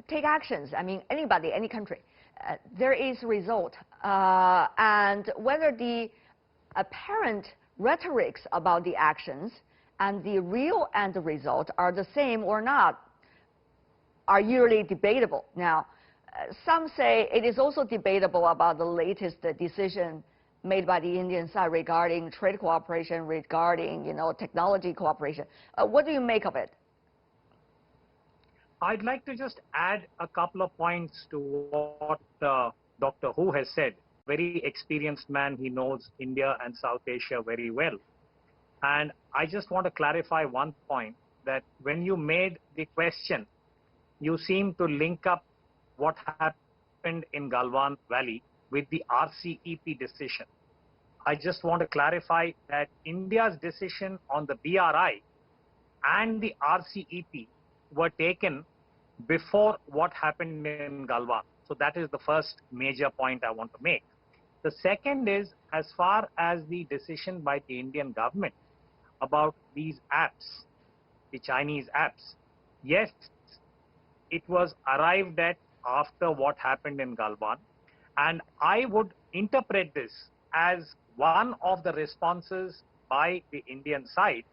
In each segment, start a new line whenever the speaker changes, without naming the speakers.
take actions, I mean, anybody, any country, there is result. And whether the apparent rhetorics about the actions and the real end result are the same or not are usually debatable. Now, some say it is also debatable about the latest decision made by the Indian side regarding trade cooperation, regarding, technology cooperation. What do you make of it?
I'd like to just add a couple of points to what Dr. Hu has said. Very experienced man, he knows India and South Asia very well. And I just want to clarify one point, that when you made the question, you seem to link up what happened in Galwan Valley with the RCEP decision. I just want to clarify that India's decision on the BRI and the RCEP were taken before what happened in Galwan. So that is the first major point I want to make. The second is, as far as the decision by the Indian government about these apps, the Chinese apps, yes, it was arrived at after what happened in Galwan. And I would interpret this as one of the responses by the Indian side,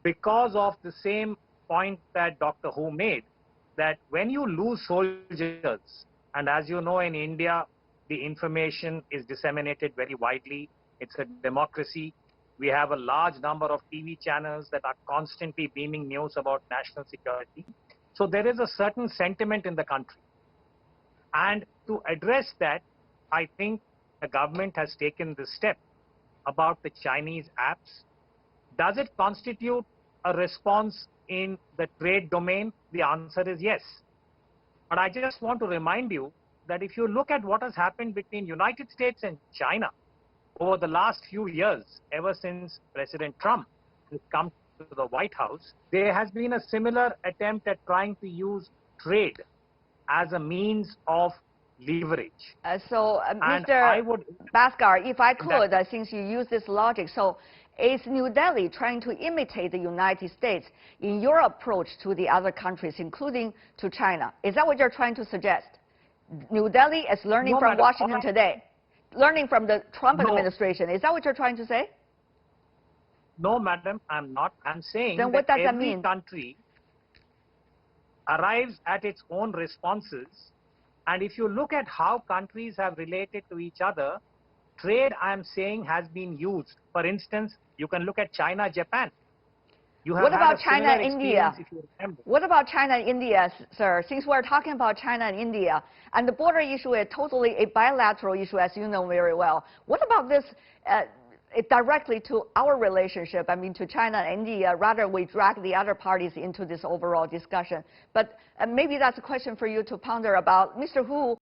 because of the same point that Dr. Hu made, that when you lose soldiers, and as you know, in India, the information is disseminated very widely. It's a democracy. We have a large number of TV channels that are constantly beaming news about national security. So there is a certain sentiment in the country. And to address that, I think the government has taken this step about the Chinese apps. Does it constitute a response in the trade domain? The answer is yes. But I just want to remind you that if you look at what has happened between United States and China over the last few years, ever since President Trump has come to the White House, there has been a similar attempt at trying to use trade as a means of leverage.
Mr. Bhaskar, if I could, since you use this logic, so is New Delhi trying to imitate the United States in your approach to the other countries, including to China? Is that what you're trying to suggest? New Delhi is learning from Washington today, learning from the Trump administration. Is that what you're trying to say?
No, madam, I'm not. I'm saying
then what
that
does that
every
mean?
country arrives at its own responses. And if you look at how countries have related to each other, trade, I'm saying, has been used. For instance, you can look at China, Japan.
What about China and India? What about China and India, sir? Since we're talking about China and India, and the border issue is totally a bilateral issue, as you know very well. What about this directly to our relationship, I mean, to China and India, rather we drag the other parties into this overall discussion? But maybe that's a question for you to ponder about. Mr. Hu